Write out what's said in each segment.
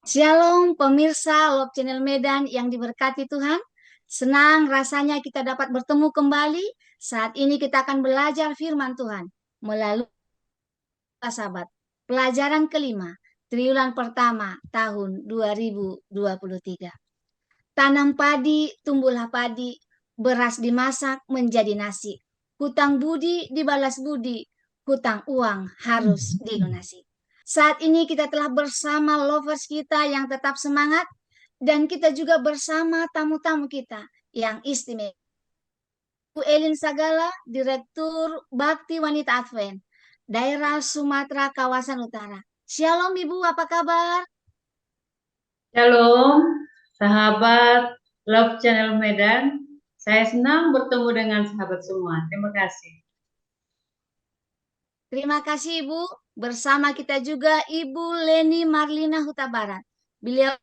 Shalom pemirsa Love Channel Medan yang diberkati Tuhan. Senang rasanya kita dapat bertemu kembali. Saat ini kita akan belajar firman Tuhan melalui sahabat. Pelajaran kelima, triwulan pertama tahun 2023. Tanam padi, tumbuhlah padi, beras dimasak menjadi nasi. Hutang budi dibalas budi, hutang uang harus dilunasi. Saat ini kita telah bersama lovers kita yang tetap semangat dan kita juga bersama tamu-tamu kita yang istimewa. Bu Elin Sagala, Direktur Bakti Wanita Advent, Daerah Sumatera Kawasan Utara. Shalom Ibu, apa kabar? Shalom, sahabat Love Channel Medan. Saya senang bertemu dengan sahabat semua. Terima kasih. Terima kasih Ibu. Bersama kita juga Ibu Leni Marlina Huta Barat. Beliau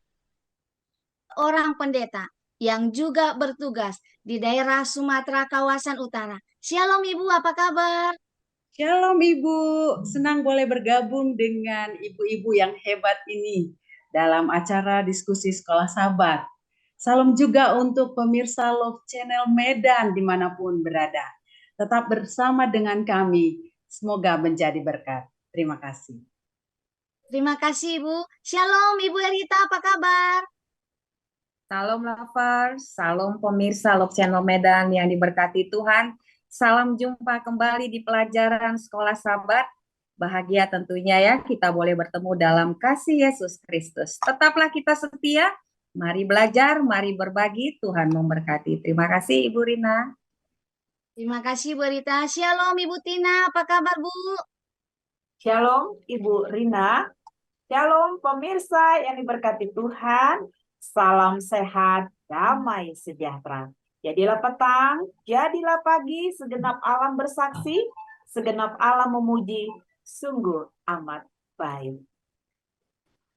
orang pendeta yang juga bertugas di daerah Sumatera Kawasan Utara. Shalom Ibu, apa kabar? Shalom Ibu, senang boleh bergabung dengan ibu-ibu yang hebat ini dalam acara diskusi sekolah sahabat. Salam juga untuk pemirsa Love Channel Medan dimanapun berada. Tetap bersama dengan kami, semoga menjadi berkat. Terima kasih. Terima kasih Ibu. Shalom Ibu Erita, apa kabar? Salam lovers, salam pemirsa Love Channel Medan yang diberkati Tuhan. Salam jumpa kembali di pelajaran Sekolah Sahabat. Bahagia tentunya ya kita boleh bertemu dalam kasih Yesus Kristus. Tetaplah kita setia, mari belajar, mari berbagi, Tuhan memberkati. Terima kasih Ibu Rina. Terima kasih Bu Erita. Shalom Ibu Tina, apa kabar Bu? Shalom Ibu Rina, shalom pemirsa yang diberkati Tuhan, salam sehat, damai sejahtera. Jadilah petang, jadilah pagi, segenap alam bersaksi, segenap alam memuji, sungguh amat baik.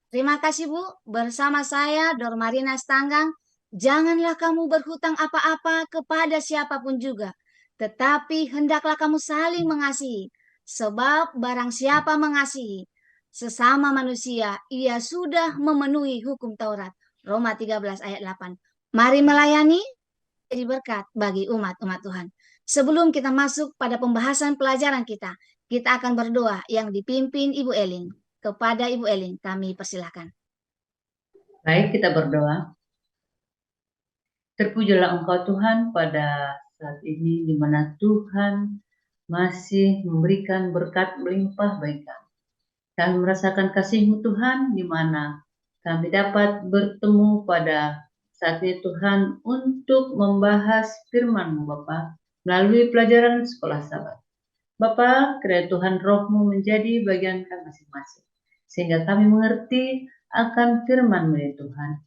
Terima kasih Bu. Bersama saya Dormarina Stanggang. Janganlah kamu berhutang apa-apa kepada siapapun juga, tetapi hendaklah kamu saling mengasihi. Sebab barang siapa mengasihi sesama manusia, ia sudah memenuhi hukum Taurat. Roma 13 ayat 8. Mari melayani jadi berkat bagi umat-umat Tuhan. Sebelum kita masuk pada pembahasan pelajaran kita akan berdoa yang dipimpin Ibu Elin. Kepada Ibu Elin, kami persilahkan. Baik, kita berdoa. Terpujilah Engkau Tuhan pada saat ini di mana Tuhan masih memberikan berkat melimpah bagi kami. Kami merasakan kasih-Mu Tuhan di mana kami dapat bertemu pada saat ini Tuhan untuk membahas firman-Mu Bapa melalui pelajaran sekolah sahabat. Bapa, kiranya Tuhan Roh-Mu menjadi bagian kami masing-masing, sehingga kami mengerti akan firman-Mu ya Tuhan.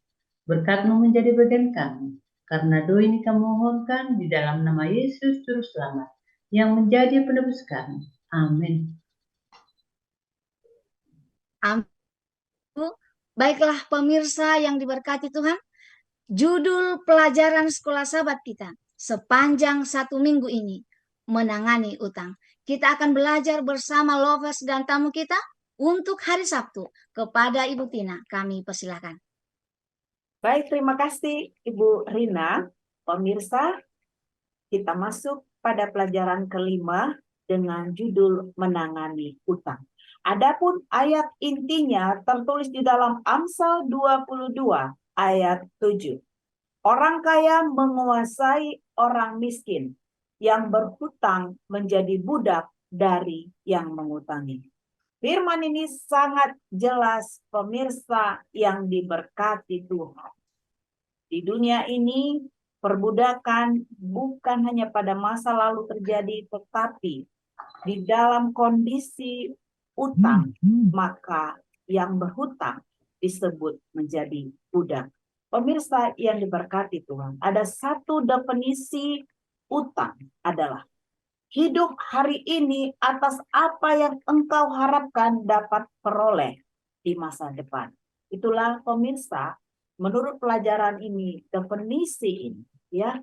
Berkat-Mu menjadi bagian kami, karena doa ini kami mohonkan di dalam nama Yesus Juru Selamat, yang menjadi penebus kami. Amin. Amin. Baiklah pemirsa yang diberkati Tuhan, judul pelajaran sekolah sahabat kita sepanjang 1 minggu ini, menangani utang. Kita akan belajar bersama lovers dan tamu kita untuk hari Sabtu. Kepada Ibu Tina, kami persilahkan. Baik, terima kasih Ibu Rina. Pemirsa, kita masuk pada pelajaran kelima dengan judul menangani utang. Adapun ayat intinya tertulis di dalam Amsal 22 ayat 7. Orang kaya menguasai orang miskin, yang berhutang menjadi budak dari yang mengutangi. Firman ini sangat jelas pemirsa yang diberkati Tuhan. Di dunia ini perbudakan bukan hanya pada masa lalu terjadi, tetapi di dalam kondisi utang, maka yang berhutang disebut menjadi budak. Pemirsa yang diberkati Tuhan, ada satu definisi utang adalah hidup hari ini atas apa yang engkau harapkan dapat peroleh di masa depan. Itulah pemirsa, menurut pelajaran ini, definisi ini, ya.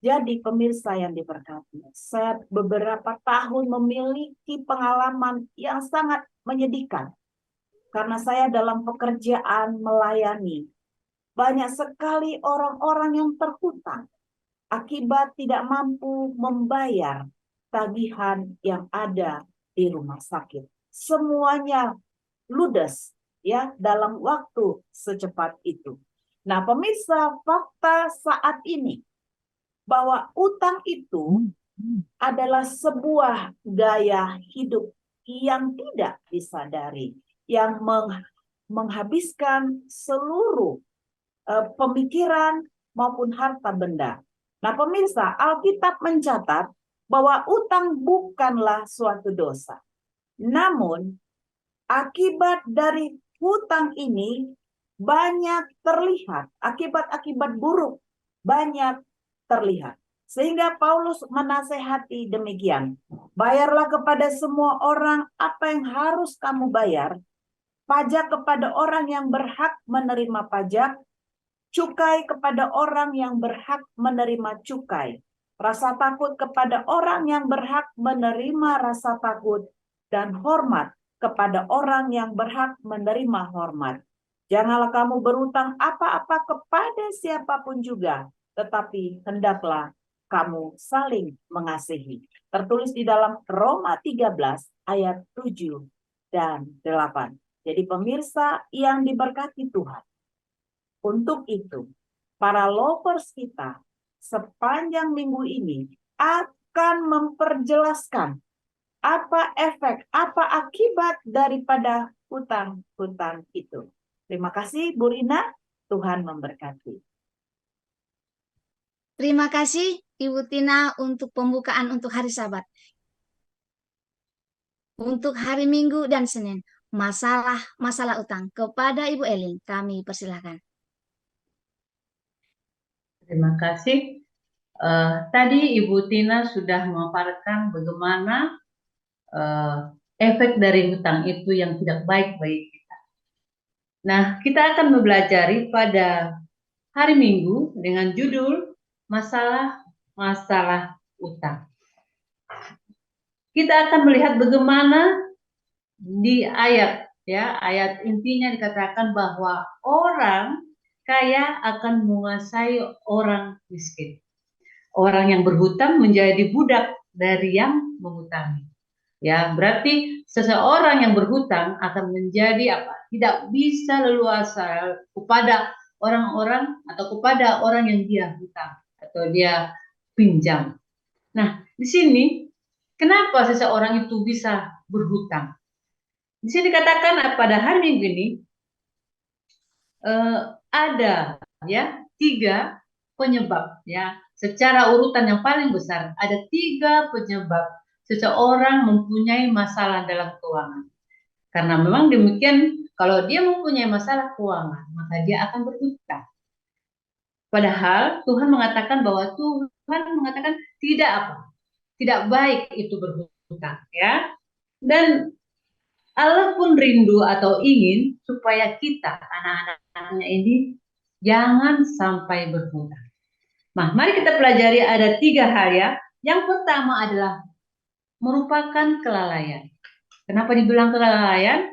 Jadi pemirsa yang diberkati, saya beberapa tahun memiliki pengalaman yang sangat menyedihkan. karena saya dalam pekerjaan melayani. Banyak sekali orang-orang yang terhutang akibat tidak mampu membayar tagihan yang ada di rumah sakit. Semuanya ludes ya dalam waktu secepat itu. Nah, pemirsa, fakta saat ini bahwa utang itu adalah sebuah gaya hidup yang tidak disadari, yang menghabiskan seluruh pemikiran maupun harta benda. Nah, pemirsa, Alkitab mencatat bahwa utang bukanlah suatu dosa. Namun, akibat dari hutang ini banyak terlihat, akibat-akibat buruk banyak terlihat. Sehingga Paulus menasehati demikian, bayarlah kepada semua orang apa yang harus kamu bayar, pajak kepada orang yang berhak menerima pajak, cukai kepada orang yang berhak menerima cukai, rasa takut kepada orang yang berhak menerima rasa takut, dan hormat kepada orang yang berhak menerima hormat. Janganlah kamu berutang apa-apa kepada siapapun juga, tetapi hendaklah kamu saling mengasihi. Tertulis di dalam Roma 13 ayat 7 dan 8. Jadi pemirsa yang diberkati Tuhan, untuk itu, para lovers kita sepanjang minggu ini akan memperjelaskan apa efek, apa akibat daripada hutang-hutang itu. Terima kasih, Bu Rina. Tuhan memberkati. Terima kasih Ibu Tina untuk pembukaan untuk hari Sabat. Untuk hari Minggu dan Senin, masalah utang kepada Ibu Elin, kami persilahkan. Terima kasih. Tadi Ibu Tina sudah memaparkan bagaimana efek dari hutang itu yang tidak baik bagi kita. Nah, kita akan mempelajari pada hari Minggu dengan judul masalah utang. Kita akan melihat bagaimana di ayat intinya dikatakan bahwa orang kaya akan menguasai orang miskin. Orang yang berhutang menjadi budak dari yang mengutangi. Ya, berarti seseorang yang berhutang akan menjadi apa? Tidak bisa leluasa kepada orang-orang atau kepada orang yang dia hutang atau dia pinjam. Nah, di sini kenapa seseorang itu bisa berhutang? Di sini dikatakan pada hari Minggu ini ada ya 3 penyebab ya. Secara urutan yang paling besar ada 3 penyebab seseorang mempunyai masalah dalam keuangan. Karena memang demikian, kalau dia mempunyai masalah keuangan, maka dia akan berhutang. Padahal Tuhan mengatakan bahwa tidak baik itu berhutang ya. Dan Allah pun rindu atau ingin supaya kita anak-anaknya ini jangan sampai berhutang. Nah, mari kita pelajari ada 3 hal ya. Yang pertama adalah merupakan kelalaian. Kenapa dibilang kelalaian?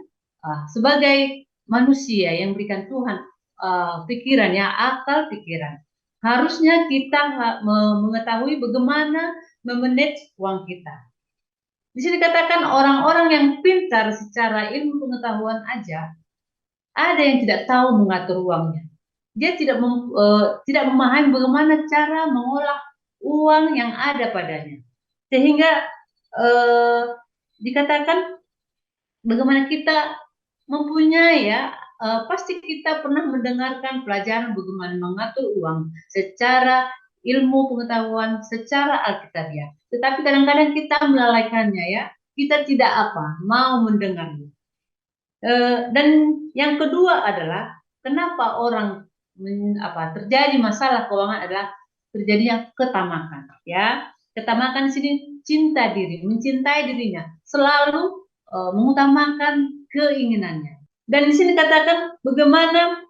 Sebagai manusia yang berikan Tuhan pikiran ya, akal pikiran. Harusnya kita mengetahui bagaimana memanage uang kita. Di sini dikatakan orang-orang yang pintar secara ilmu pengetahuan aja, ada yang tidak tahu mengatur uangnya. Dia tidak memahami bagaimana cara mengolah uang yang ada padanya. Sehingga dikatakan bagaimana kita mempunyai ya, pasti kita pernah mendengarkan pelajaran bagaimana mengatur uang secara ilmu pengetahuan, secara alkitabiah. Tetapi kadang-kadang kita melalaikannya ya, kita tidak mau mendengarnya. Dan yang kedua adalah kenapa orang terjadi masalah keuangan adalah terjadinya ketamakan ya. Ketamakan di sini cinta diri, mencintai dirinya, selalu mengutamakan keinginannya. Dan di sini katakan bagaimana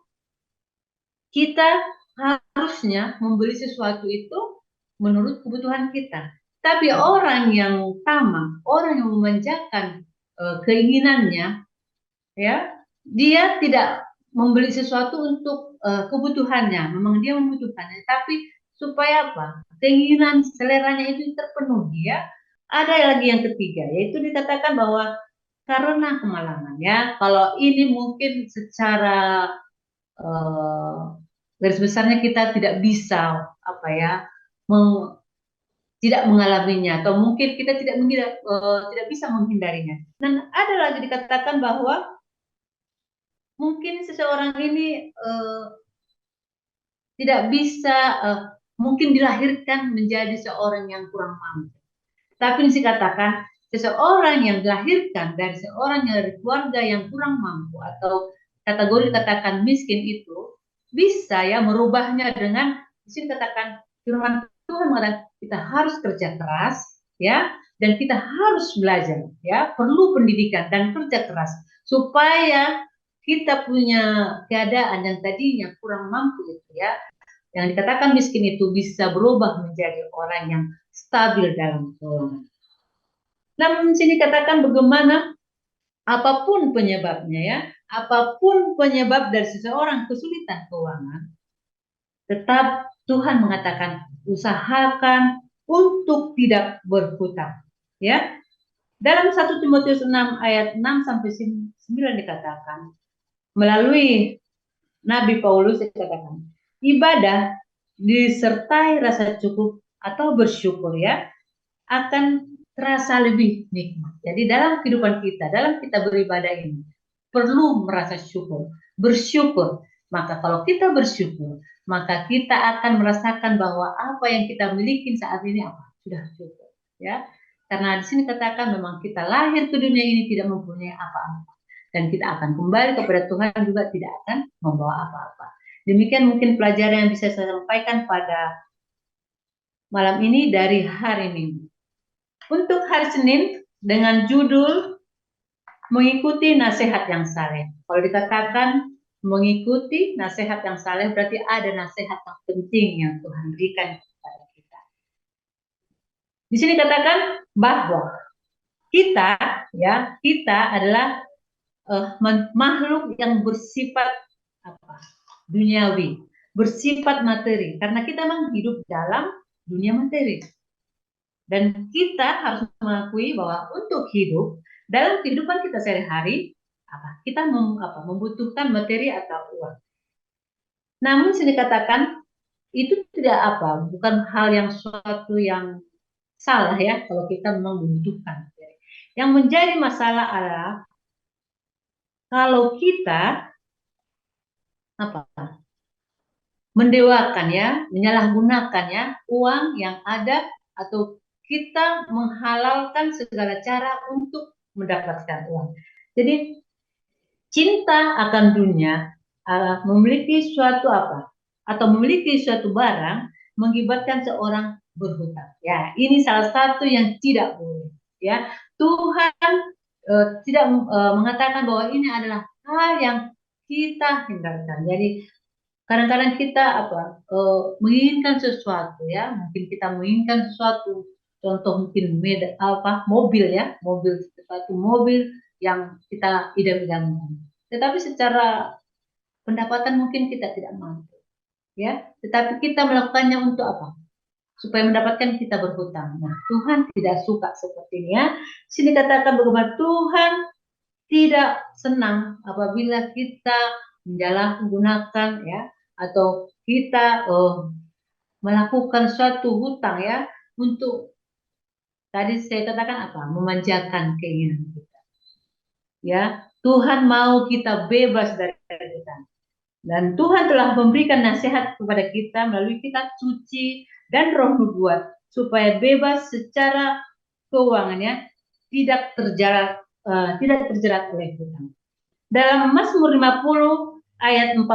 kita harusnya membeli sesuatu itu menurut kebutuhan kita. Tapi orang yang tamak, orang yang memanjakan keinginannya, ya, dia tidak membeli sesuatu untuk kebutuhannya, memang dia membutuhkannya, tapi supaya apa? Keinginan seleranya itu terpenuhi ya. Ada lagi yang ketiga, yaitu dikatakan bahwa karena kemalangan ya. Kalau ini mungkin secara garis besarnya kita tidak bisa apa ya, tidak mengalaminya atau mungkin kita tidak bisa menghindarinya. Dan ada lagi dikatakan bahwa mungkin seseorang ini tidak bisa mungkin dilahirkan menjadi seorang yang kurang mampu. Tapi dikatakan seseorang yang dilahirkan dari seorang yang dari keluarga yang kurang mampu atau kategori katakan miskin itu bisa ya merubahnya dengan di sini katakan firman Tuhan mengatakan kita harus kerja keras ya dan kita harus belajar ya, perlu pendidikan dan kerja keras supaya kita punya keadaan yang tadinya kurang mampu itu ya, yang dikatakan miskin itu bisa berubah menjadi orang yang stabil dalam keuangan. Namun sini katakan bagaimana apapun penyebabnya ya, apapun penyebab dari seseorang kesulitan keuangan, tetap Tuhan mengatakan usahakan untuk tidak berhutang. Ya, dalam 1 Timotius 6 ayat 6 sampai 9 dikatakan melalui Nabi Paulus dikatakan ibadah disertai rasa cukup atau bersyukur ya akan terasa lebih nikmat. Jadi dalam kehidupan kita, dalam kita beribadah ini perlu merasa syukur, bersyukur. Maka kalau kita bersyukur, maka kita akan merasakan bahwa apa yang kita miliki saat ini apa sudah cukup, ya. Karena di sini katakan memang kita lahir ke dunia ini tidak mempunyai apa-apa dan kita akan kembali kepada Tuhan juga tidak akan membawa apa-apa. Demikian mungkin pelajaran yang bisa saya sampaikan pada malam ini dari hari Minggu. Untuk hari Senin dengan judul mengikuti nasihat yang saleh. Kalau dikatakan mengikuti nasihat yang saleh berarti ada nasihat yang penting yang Tuhan berikan kepada kita. Di sini katakan bahwa kita adalah makhluk yang bersifat duniawi, bersifat materi karena kita memang hidup dalam dunia materi. Dan kita harus mengakui bahwa untuk hidup dalam kehidupan kita sehari-hari, kita membutuhkan materi atau uang. Namun sini katakan itu bukan hal yang suatu yang salah ya kalau kita memang membutuhkan. Yang menjadi masalah adalah kalau kita mendewakan ya, menyalahgunakan ya uang yang ada atau kita menghalalkan segala cara untuk mendapatkan uang. Jadi cinta akan dunia memiliki suatu atau memiliki suatu barang mengibatkan seorang berhutang. Ya, ini salah satu yang tidak boleh. Ya, Tuhan tidak mengatakan bahwa ini adalah hal yang kita hindarkan. Jadi kadang-kadang kita menginginkan sesuatu ya, mungkin kita menginginkan sesuatu. Contoh mungkin mobil ya, suatu mobil yang kita idam-idamkan. Tetapi secara pendapatan mungkin kita tidak mampu, ya. Tetapi kita melakukannya untuk apa? Supaya mendapatkan kita berhutang. Nah, Tuhan tidak suka seperti ini ya. Sini katakan bagaimana Tuhan tidak senang apabila kita menyalahgunakan ya atau kita melakukan suatu hutang ya untuk tadi saya katakan memanjakan keinginan kita. Ya, Tuhan mau kita bebas dari hutang. Dan Tuhan telah memberikan nasihat kepada kita melalui kitab suci dan roh nubuat supaya bebas secara keuangannya tidak terjerat oleh hutang. Dalam Mazmur 50 ayat 14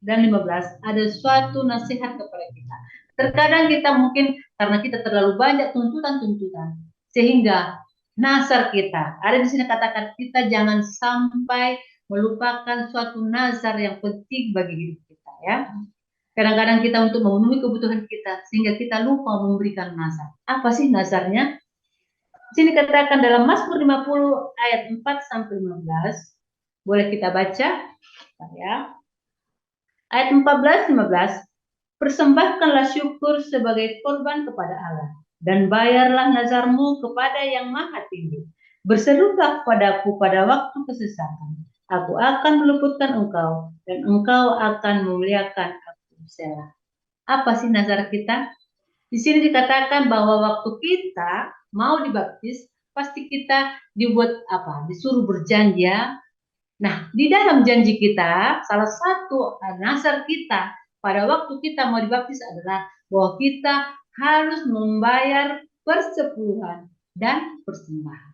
dan 15 ada suatu nasihat kepada kita. Terkadang kita mungkin karena kita terlalu banyak tuntutan sehingga nazar kita. Ada di sini katakan kita jangan sampai melupakan suatu nazar yang penting bagi hidup kita ya. Kadang-kadang kita untuk memenuhi kebutuhan kita sehingga kita lupa memberikan nazar. Apa sih nazarnya? Sini katakan dalam Mazmur 50 ayat 4 sampai 15 Boleh kita baca? Ya. Ayat 14-15. Persembahkanlah syukur sebagai korban kepada Allah, dan bayarlah nazarmu kepada Yang Maha Tinggi. Berserulah kepadaku pada waktu kesesakan. Aku akan meluputkan engkau, dan engkau akan memuliakan aku. Selah. Apa sih nazar kita? Di sini dikatakan bahwa waktu kita mau dibaptis, pasti kita dibuat apa? Disuruh berjanji. Nah, di dalam janji kita, salah satu nazar kita pada waktu kita mau dibaptis adalah bahwa kita harus membayar persepuluhan dan persembahan.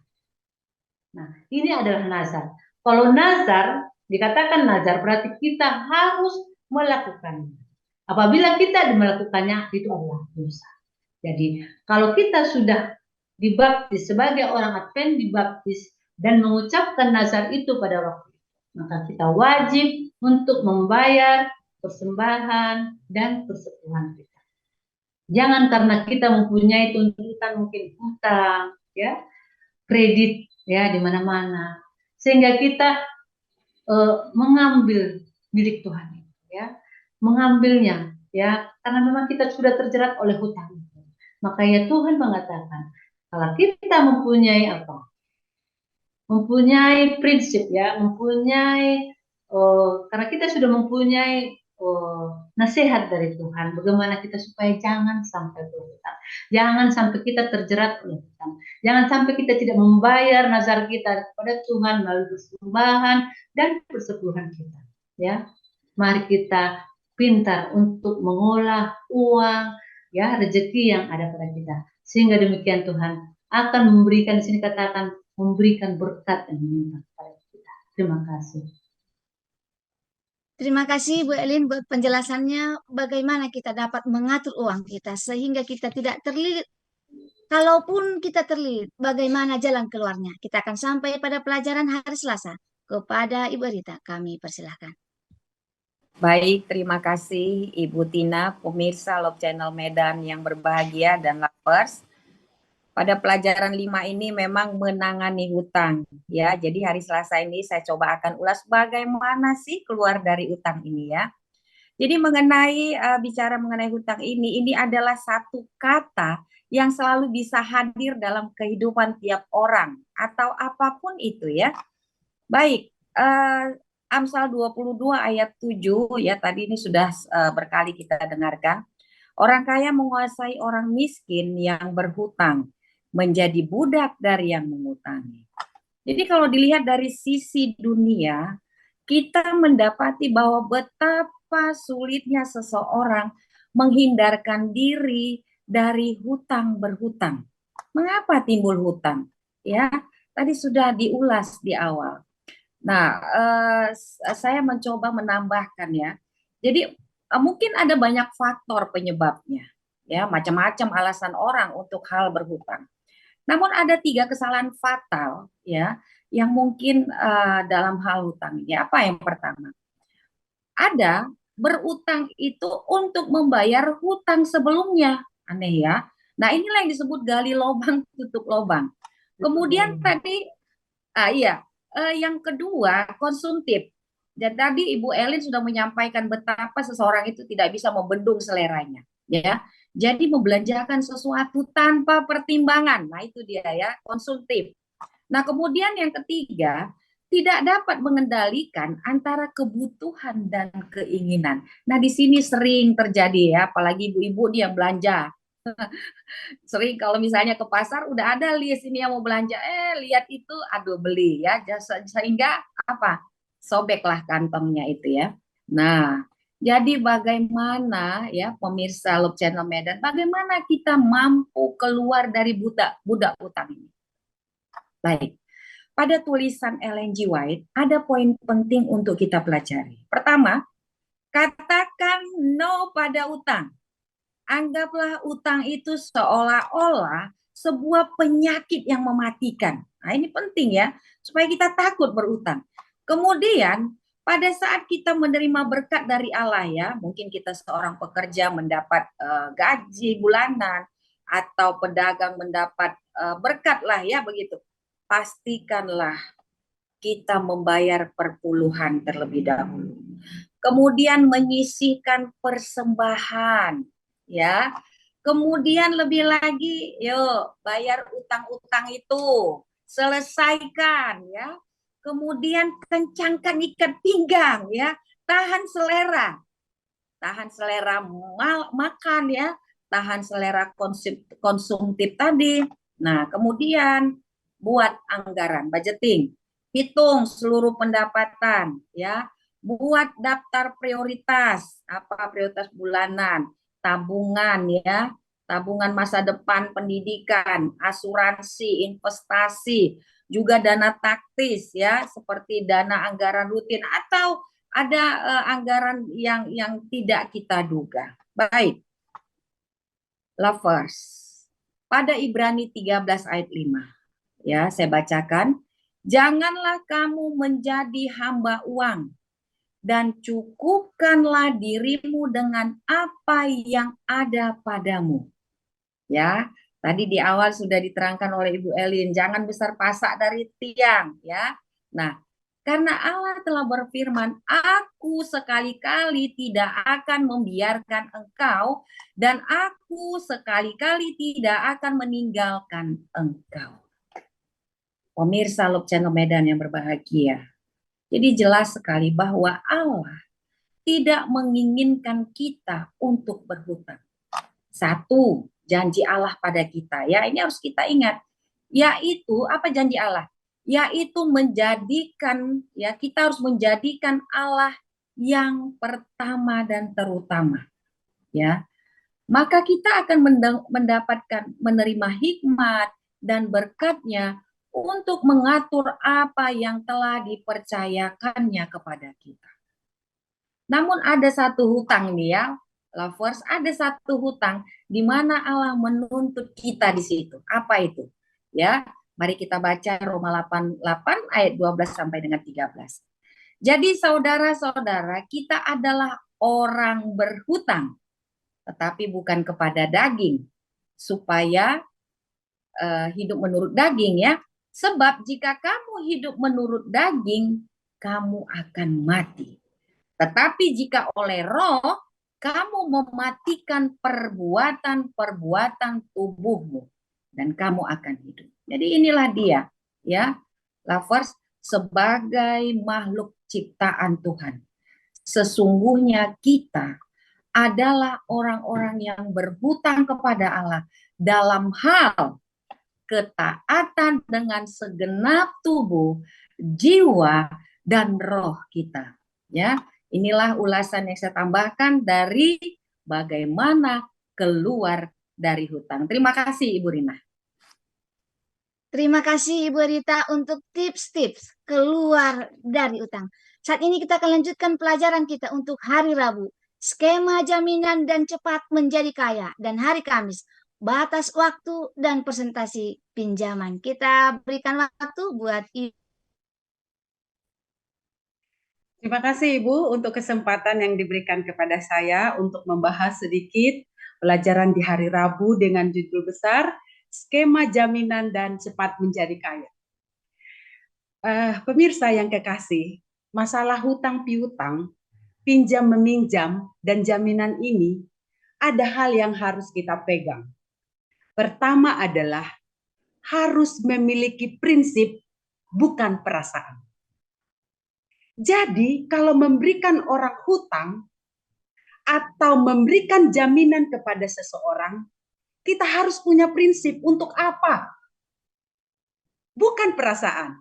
Nah, ini adalah nazar. Kalau nazar, dikatakan nazar, berarti kita harus melakukannya. Apabila kita melakukannya, itu adalah dosa. Jadi, kalau kita sudah dibaptis sebagai orang Advent dibaptis dan mengucapkan nazar itu pada waktu itu, maka kita wajib untuk membayar persembahan dan persepuluhan kita. Jangan karena kita mempunyai tuntutan mungkin utang, ya, kredit, ya, di mana-mana, sehingga kita mengambil milik Tuhan, ya, mengambilnya, ya, karena memang kita sudah terjerat oleh hutang. Makanya Tuhan mengatakan, kalau kita mempunyai apa? Mempunyai prinsip, ya, mempunyai karena kita sudah mempunyai nasihat dari Tuhan, bagaimana kita supaya jangan sampai berhutang, jangan sampai kita terjerat oleh hutang, jangan sampai kita tidak membayar nazar kita kepada Tuhan melalui persembahan dan persepuluhan kita, ya. Mari kita pintar untuk mengolah uang, ya, rezeki yang ada pada kita, sehingga demikian Tuhan akan memberikan, di sini katakan memberikan berkat dan melimpah kepada kita. Terima kasih. Terima kasih Bu Elin buat penjelasannya bagaimana kita dapat mengatur uang kita sehingga kita tidak terlilit. Kalaupun kita terlilit, bagaimana jalan keluarnya? Kita akan sampai pada pelajaran hari Selasa. Kepada Ibu Rita, kami persilahkan. Baik, terima kasih Ibu Tina, pemirsa Love Channel Medan yang berbahagia dan lovers. Pada pelajaran 5 ini memang menangani hutang, ya. Jadi hari Selasa ini saya coba akan ulas bagaimana sih keluar dari hutang ini, ya. Jadi bicara mengenai hutang ini adalah satu kata yang selalu bisa hadir dalam kehidupan tiap orang atau apapun itu, ya. Baik, Amsal 22 ayat 7, ya, tadi ini sudah berkali kita dengarkan. Orang kaya menguasai orang miskin yang berhutang, menjadi budak dari yang mengutangi. Jadi kalau dilihat dari sisi dunia, kita mendapati bahwa betapa sulitnya seseorang menghindarkan diri dari hutang berhutang. Mengapa timbul hutang? Ya, tadi sudah diulas di awal. Nah, saya mencoba menambahkan, ya. Jadi mungkin ada banyak faktor penyebabnya, ya, macam-macam alasan orang untuk hal berhutang. Namun ada 3 kesalahan fatal, ya, yang mungkin dalam hal hutang ini. Apa yang pertama? Ada berutang itu untuk membayar hutang sebelumnya. Aneh, ya. Nah, inilah yang disebut gali lubang tutup lubang. Kemudian tadi yang kedua konsumtif. Dan tadi Ibu Elin sudah menyampaikan betapa seseorang itu tidak bisa membendung seleranya, ya. Jadi membelanjakan sesuatu tanpa pertimbangan. Nah, itu dia, ya, konsumtif. Nah, kemudian yang ketiga, tidak dapat mengendalikan antara kebutuhan dan keinginan. Nah, di sini sering terjadi, ya, apalagi ibu-ibu dia belanja. Sering kalau misalnya ke pasar udah ada list ini yang mau belanja, lihat itu, aduh beli, ya, sehingga apa? Sobeklah kantongnya itu, ya. Nah, jadi bagaimana, ya, pemirsa Love Channel Medan, bagaimana kita mampu keluar dari budak utang ini? Baik, pada tulisan Ellen G. White ada poin penting untuk kita pelajari. Pertama, katakan no pada utang. Anggaplah utang itu seolah-olah sebuah penyakit yang mematikan. Nah, ini penting, ya, supaya kita takut berutang. Kemudian pada saat kita menerima berkat dari Allah, ya, mungkin kita seorang pekerja mendapat gaji bulanan atau pedagang mendapat berkat lah, ya, begitu. Pastikanlah kita membayar perpuluhan terlebih dahulu. Kemudian menyisihkan persembahan, ya. Kemudian lebih lagi, yuk bayar utang-utang itu, selesaikan, ya. Kemudian kencangkan ikat pinggang, ya. Tahan selera makan, ya, tahan selera konsumtif tadi. Nah, kemudian buat anggaran, budgeting, hitung seluruh pendapatan, ya, buat daftar prioritas, apa prioritas bulanan, tabungan, ya, tabungan masa depan pendidikan, asuransi, investasi, juga dana taktis, ya, seperti dana anggaran rutin atau ada anggaran yang tidak kita duga. Baik, lovers, pada Ibrani 13 ayat 5, ya, saya bacakan. Janganlah kamu menjadi hamba uang, dan cukupkanlah dirimu dengan apa yang ada padamu. Ya, tadi di awal sudah diterangkan oleh Ibu Elin, jangan besar pasak dari tiang, ya. Nah, karena Allah telah berfirman, aku sekali-kali tidak akan membiarkan engkau, dan aku sekali-kali tidak akan meninggalkan engkau. Pemirsa Love Channel Medan yang berbahagia. Jadi jelas sekali bahwa Allah tidak menginginkan kita untuk berhutang. Satu, janji Allah pada kita, ya, ini harus kita ingat. Yaitu apa janji Allah? Yaitu menjadikan, ya, kita harus menjadikan Allah yang pertama dan terutama, ya. Maka kita akan mendapatkan, menerima hikmat dan berkatnya untuk mengatur apa yang telah dipercayakannya kepada kita. Namun ada satu hutang nih, ya, lovers, ada satu hutang di mana Allah menuntut kita di situ. Apa itu? Ya, mari kita baca Roma 8 ayat 12 sampai dengan 13. Jadi saudara-saudara, kita adalah orang berhutang, tetapi bukan kepada daging, supaya hidup menurut daging, ya. Sebab jika kamu hidup menurut daging, kamu akan mati. Tetapi jika oleh Roh, kamu mematikan perbuatan-perbuatan tubuhmu, dan kamu akan hidup. Jadi inilah dia, ya, lovers, sebagai makhluk ciptaan Tuhan. Sesungguhnya kita adalah orang-orang yang berhutang kepada Allah dalam hal ketaatan dengan segenap tubuh, jiwa, dan roh kita. Ya, inilah ulasan yang saya tambahkan dari bagaimana keluar dari hutang. Terima kasih Ibu Rina. Terima kasih Ibu Rita untuk tips-tips keluar dari utang. Saat ini kita akan lanjutkan pelajaran kita untuk hari Rabu. Skema jaminan dan cepat menjadi kaya. Dan hari Kamis, batas waktu dan presentasi pinjaman. Kita berikan waktu buat Ibu. Terima kasih Ibu untuk kesempatan yang diberikan kepada saya untuk membahas sedikit pelajaran di hari Rabu dengan judul besar, Skema Jaminan dan Cepat Menjadi Kaya. Pemirsa yang kekasih, masalah hutang piutang, pinjam meminjam, dan jaminan ini ada hal yang harus kita pegang. Pertama adalah harus memiliki prinsip, bukan perasaan. Jadi kalau memberikan orang hutang atau memberikan jaminan kepada seseorang, kita harus punya prinsip untuk apa? Bukan perasaan.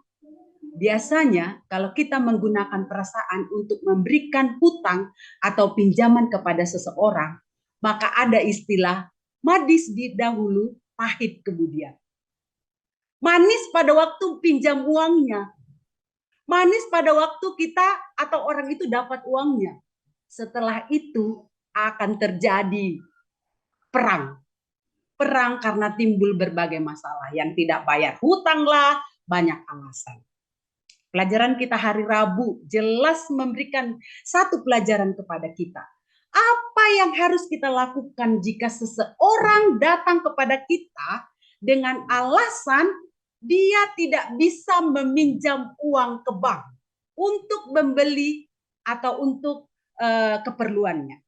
Biasanya kalau kita menggunakan perasaan untuk memberikan hutang atau pinjaman kepada seseorang, maka ada istilah manis di dahulu, pahit kemudian. Manis pada waktu pinjam uangnya. Manis pada waktu kita atau orang itu dapat uangnya. Setelah itu akan terjadi perang. Perang karena timbul berbagai masalah. Yang tidak bayar hutang lah, banyak alasan. Pelajaran kita hari Rabu jelas memberikan satu pelajaran kepada kita. Apa yang harus kita lakukan jika seseorang datang kepada kita dengan alasan dia tidak bisa meminjam uang ke bank untuk membeli atau untuk keperluannya.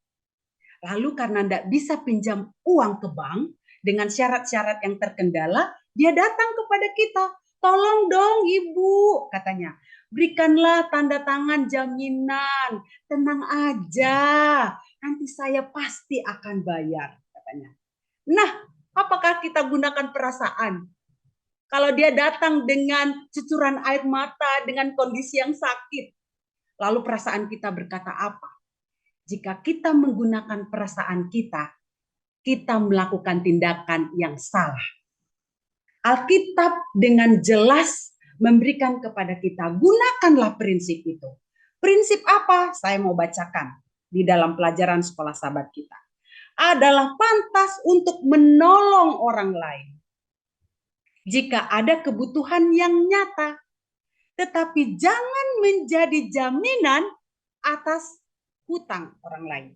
Lalu karena tidak bisa pinjam uang ke bank dengan syarat-syarat yang terkendala, dia datang kepada kita. Tolong dong Ibu, katanya. Berikanlah tanda tangan jaminan. Tenang aja, nanti saya pasti akan bayar, katanya. Nah, apakah kita gunakan perasaan? Kalau dia datang dengan cucuran air mata, dengan kondisi yang sakit, lalu perasaan kita berkata apa? Jika kita menggunakan perasaan kita, kita melakukan tindakan yang salah. Alkitab dengan jelas memberikan kepada kita, gunakanlah prinsip itu. Prinsip apa? Saya mau bacakan di dalam pelajaran sekolah sahabat kita. Adalah pantas untuk menolong orang lain jika ada kebutuhan yang nyata, tetapi jangan menjadi jaminan atas hutang orang lain.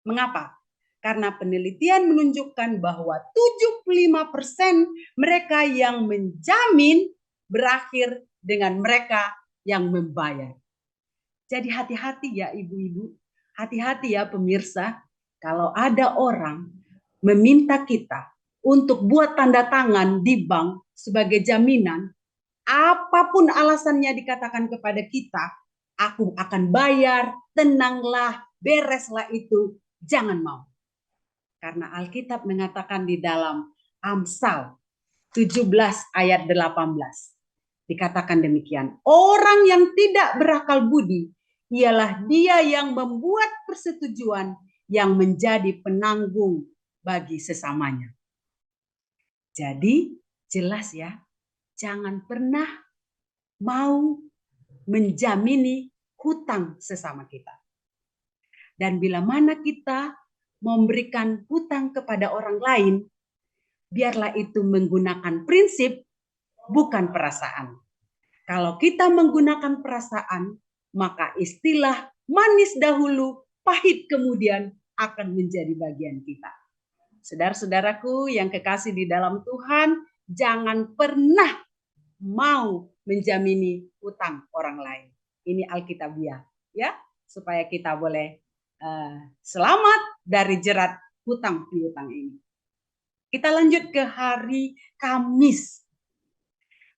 Mengapa? Karena penelitian menunjukkan bahwa 75% mereka yang menjamin berakhir dengan mereka yang membayar. Jadi hati-hati ya ibu-ibu, hati-hati ya pemirsa, kalau ada orang meminta kita untuk buat tanda tangan di bank sebagai jaminan, apapun alasannya dikatakan kepada kita, aku akan bayar, tenanglah, bereslah itu, jangan mau. Karena Alkitab mengatakan di dalam Amsal 17 ayat 18. Dikatakan demikian. Orang yang tidak berakal budi ialah dia yang membuat persetujuan yang menjadi penanggung bagi sesamanya. Jadi jelas ya, jangan pernah mau menjamini hutang sesama kita. Dan bila mana kita memberikan hutang kepada orang lain, biarlah itu menggunakan prinsip, bukan perasaan. Kalau kita menggunakan perasaan, maka istilah manis dahulu, pahit kemudian akan menjadi bagian kita. Saudara-saudaraku yang kekasih di dalam Tuhan, jangan pernah mau menjamini hutang orang lain. Ini Alkitabiah, ya, supaya kita boleh selamat dari jerat hutang piutang ini. Kita lanjut ke hari Kamis.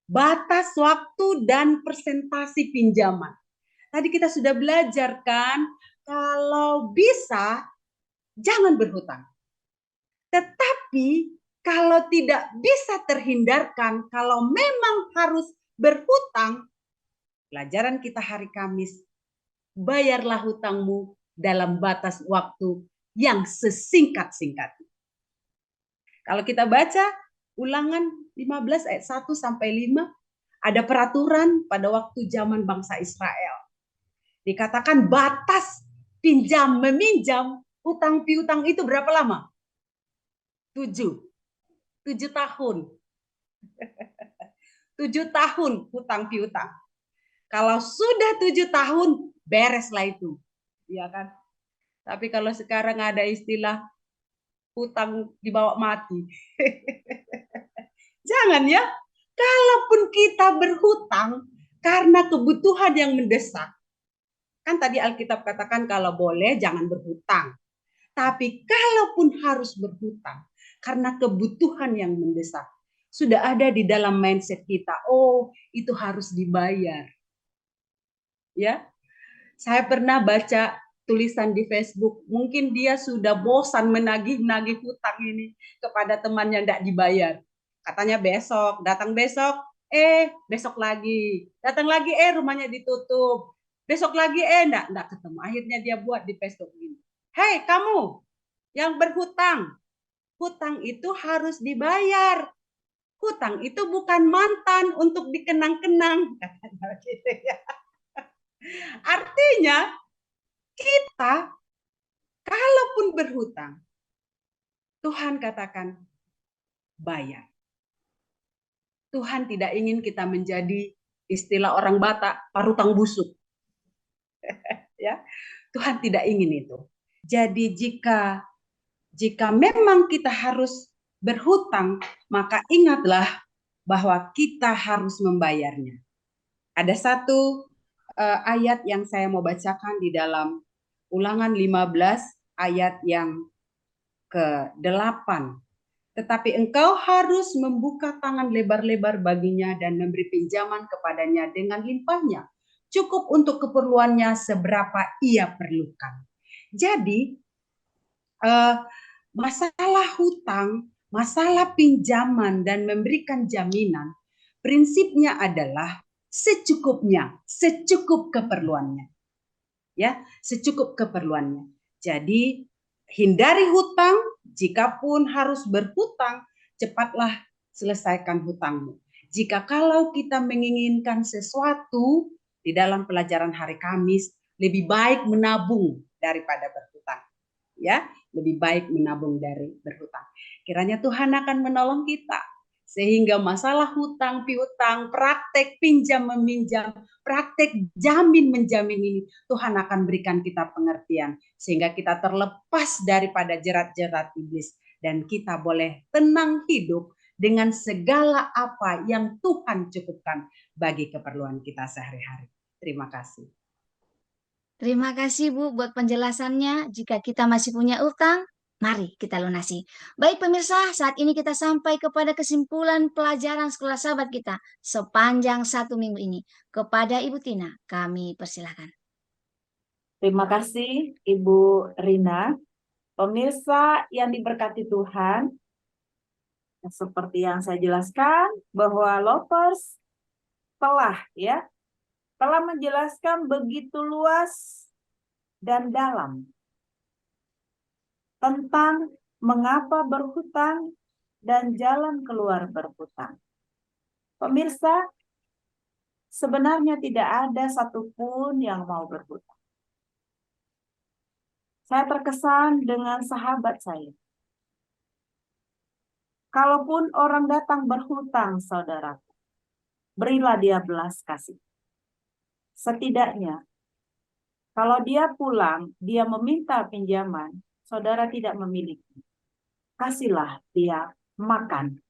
Batas waktu dan persentase pinjaman. Tadi kita sudah belajar kan, kalau bisa jangan berhutang. Tetapi kalau tidak bisa terhindarkan, kalau memang harus berhutang, pelajaran kita hari Kamis, bayarlah hutangmu dalam batas waktu yang sesingkat-singkatnya. Kalau kita baca Ulangan 15 ayat 1 sampai 5, ada peraturan pada waktu zaman bangsa Israel. Dikatakan batas pinjam meminjam hutang piutang itu berapa lama? 7 tahun. 7 tahun hutang piutang. Kalau sudah 7 tahun, bereslah itu. Ya kan? Tapi kalau sekarang ada istilah hutang dibawa mati. Jangan ya. Kalaupun kita berhutang karena kebutuhan yang mendesak. Kan tadi Alkitab katakan kalau boleh jangan berhutang. Tapi kalaupun harus berhutang karena kebutuhan yang mendesak, sudah ada di dalam mindset kita, oh itu harus dibayar. Ya, saya pernah baca tulisan di Facebook, mungkin dia sudah bosan menagih-nagih hutang ini kepada teman yang tidak dibayar. Katanya besok, datang besok, besok lagi, datang lagi, rumahnya ditutup, besok lagi, enggak ketemu. Akhirnya dia buat di Facebook ini. Hei kamu yang berhutang, hutang itu harus dibayar. Hutang itu bukan mantan untuk dikenang-kenang. Katanya gitu ya. Artinya kita kalaupun berhutang, Tuhan katakan bayar. Tuhan tidak ingin kita menjadi istilah orang Batak, parutang busuk. Ya, Tuhan tidak ingin itu. Jadi jika memang kita harus berhutang, maka ingatlah bahwa kita harus membayarnya. Ada satu ayat yang saya mau bacakan di dalam Ulangan 15 ayat yang ke-8. Tetapi engkau harus membuka tangan lebar-lebar baginya dan memberi pinjaman kepadanya dengan limpahnya, cukup untuk keperluannya seberapa ia perlukan. Jadi masalah hutang, masalah pinjaman dan memberikan jaminan, prinsipnya adalah secukupnya, secukup keperluannya. Ya, secukup keperluannya. Jadi hindari hutang, jikapun harus berhutang, cepatlah selesaikan hutangmu. Jika kalau kita menginginkan sesuatu di dalam pelajaran hari Kamis, lebih baik menabung daripada berhutang. Ya, lebih baik menabung dari berhutang. Kiranya Tuhan akan menolong kita sehingga masalah hutang piutang, praktek pinjam meminjam, praktek jamin menjamin ini Tuhan akan berikan kita pengertian sehingga kita terlepas daripada jerat-jerat iblis dan kita boleh tenang hidup dengan segala apa yang Tuhan cukupkan bagi keperluan kita sehari-hari. Terima kasih. Terima kasih Bu buat penjelasannya. Jika kita masih punya utang, mari kita lunasi. Baik pemirsa, saat ini kita sampai kepada kesimpulan pelajaran sekolah sahabat kita sepanjang 1 minggu ini. Kepada Ibu Tina, kami persilahkan. Terima kasih Ibu Rina. Pemirsa yang diberkati Tuhan, seperti yang saya jelaskan bahwa Lovers telah menjelaskan begitu luas dan dalam tentang mengapa berhutang dan jalan keluar berhutang. Pemirsa, sebenarnya tidak ada satupun yang mau berhutang. Saya terkesan dengan sahabat saya. Kalaupun orang datang berhutang, saudaraku, berilah dia belas kasih. Setidaknya, kalau dia pulang, dia meminta pinjaman, saudara tidak memiliki. Kasihlah dia makan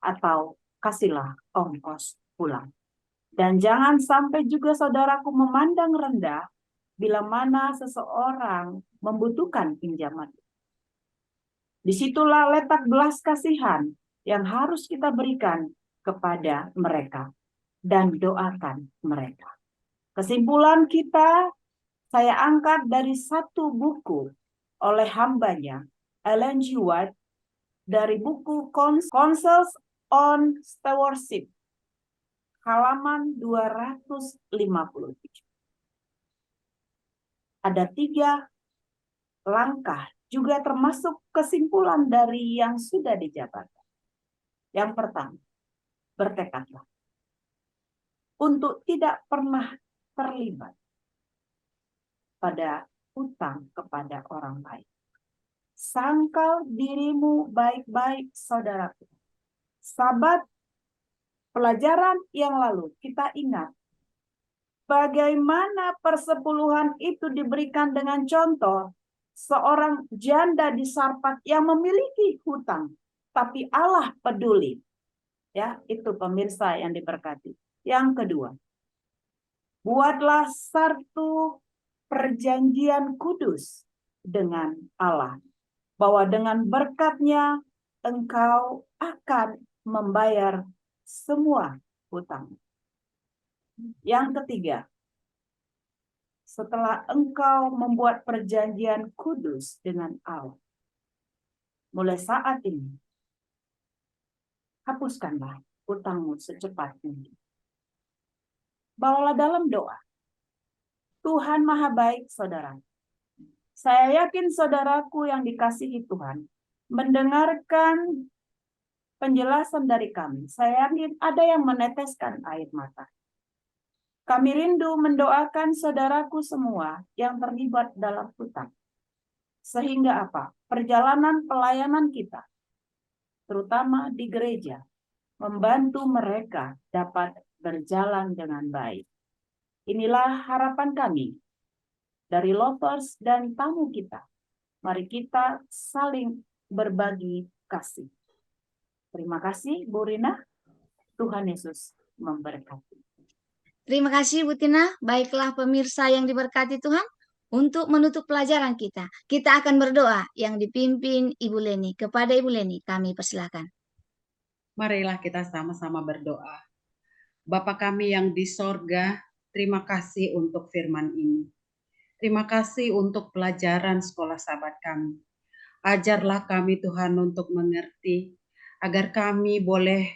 atau kasihlah ongkos pulang. Dan jangan sampai juga saudaraku memandang rendah bila mana seseorang membutuhkan pinjaman. Disitulah letak belas kasihan yang harus kita berikan kepada mereka dan doakan mereka. Kesimpulan kita, saya angkat dari satu buku oleh hambanya, Ellen G. White, dari buku Counsels on Stewardship, halaman 257. Ada 3 langkah, juga termasuk kesimpulan dari yang sudah dijabarkan. Yang pertama, bertekadlah untuk tidak pernah terlibat pada hutang kepada orang lain. Sangkal dirimu baik-baik, saudaraku. Sahabat, pelajaran yang lalu kita ingat bagaimana persepuluhan itu diberikan dengan contoh seorang janda di Sarfat yang memiliki hutang, tapi Allah peduli. Ya, itu pemirsa yang diberkati. Yang kedua, buatlah satu perjanjian kudus dengan Allah, bahwa dengan berkat-Nya engkau akan membayar semua hutang. Yang ketiga, setelah engkau membuat perjanjian kudus dengan Allah, mulai saat ini, hapuskanlah hutangmu secepat mungkin. Bawalah dalam doa. Tuhan Maha Baik, saudara. Saya yakin saudaraku yang dikasihi Tuhan mendengarkan penjelasan dari kami. Saya yakin ada yang meneteskan air mata. Kami rindu mendoakan saudaraku semua yang terlibat dalam hutang. Sehingga apa? Perjalanan pelayanan kita, terutama di gereja, membantu mereka dapat berjalan dengan baik. Inilah harapan kami dari Lovers dan tamu kita. Mari kita saling berbagi kasih. Terima kasih, Bu Rina. Tuhan Yesus memberkati. Terima kasih Bu Tina. Baiklah pemirsa yang diberkati Tuhan. Untuk menutup pelajaran kita akan berdoa yang dipimpin Ibu Leni. Kepada Ibu Leni kami persilakan. Marilah kita sama-sama berdoa. Bapa kami yang di sorga, terima kasih untuk firman ini. Terima kasih untuk pelajaran sekolah sahabat kami. Ajarlah kami Tuhan untuk mengerti, agar kami boleh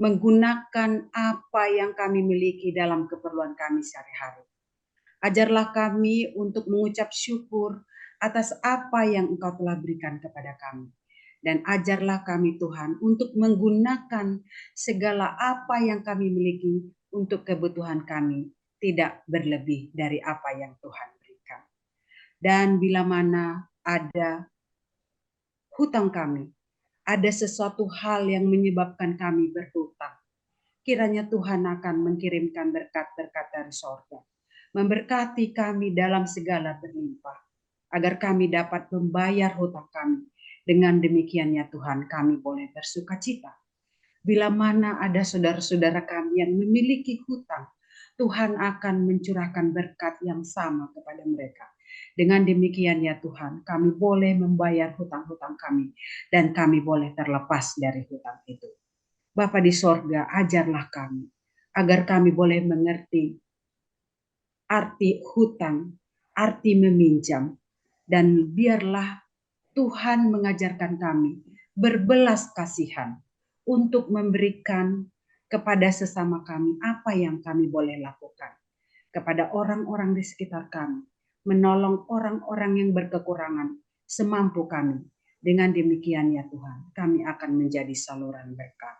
menggunakan apa yang kami miliki dalam keperluan kami sehari-hari. Ajarlah kami untuk mengucap syukur atas apa yang Engkau telah berikan kepada kami. Dan ajarlah kami Tuhan untuk menggunakan segala apa yang kami miliki untuk kebutuhan kami, tidak berlebih dari apa yang Tuhan berikan. Dan bila mana ada hutang kami, ada sesuatu hal yang menyebabkan kami berhutang, kiranya Tuhan akan mengirimkan berkat-berkat dari sorga, memberkati kami dalam segala berlimpah, agar kami dapat membayar hutang kami. Dengan demikiannya Tuhan, kami boleh bersuka cita. Bila mana ada saudara-saudara kami yang memiliki hutang, Tuhan akan mencurahkan berkat yang sama kepada mereka. Dengan demikian ya Tuhan, kami boleh membayar hutang-hutang kami dan kami boleh terlepas dari hutang itu. Bapa di sorga, ajarlah kami agar kami boleh mengerti arti hutang, arti meminjam, dan biarlah Tuhan mengajarkan kami berbelas kasihan untuk memberikan kepada sesama kami apa yang kami boleh lakukan kepada orang-orang di sekitar kami, menolong orang-orang yang berkekurangan semampu kami. Dengan demikian ya Tuhan, kami akan menjadi saluran berkat.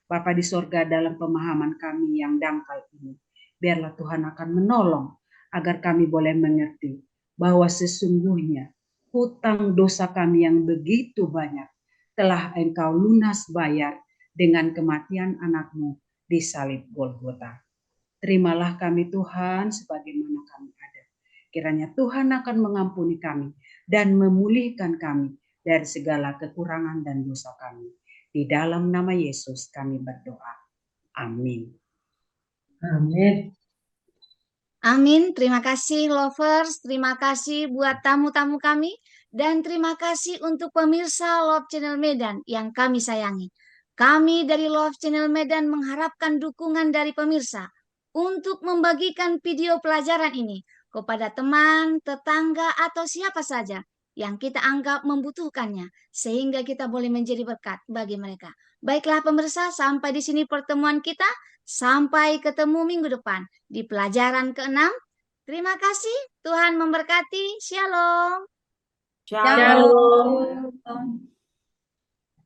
Bapa di sorga, dalam pemahaman kami yang dangkal ini, biarlah Tuhan akan menolong agar kami boleh mengerti bahwa sesungguhnya hutang dosa kami yang begitu banyak telah Engkau lunas bayar dengan kematian anak-Mu di salib Golgota. Terimalah kami Tuhan sebagaimana kami ada. Kiranya Tuhan akan mengampuni kami dan memulihkan kami dari segala kekurangan dan dosa kami. Di dalam nama Yesus kami berdoa. Amin. Amin. Amin. Terima kasih lovers, terima kasih buat tamu-tamu kami, dan terima kasih untuk pemirsa Love Channel Medan yang kami sayangi. Kami dari Love Channel Medan mengharapkan dukungan dari pemirsa untuk membagikan video pelajaran ini kepada teman, tetangga, atau siapa saja yang kita anggap membutuhkannya, sehingga kita boleh menjadi berkat bagi mereka. Baiklah pemirsa, sampai di sini pertemuan kita. Sampai ketemu minggu depan di pelajaran ke-6. Terima kasih, Tuhan memberkati. Shalom. Shalom. Shalom.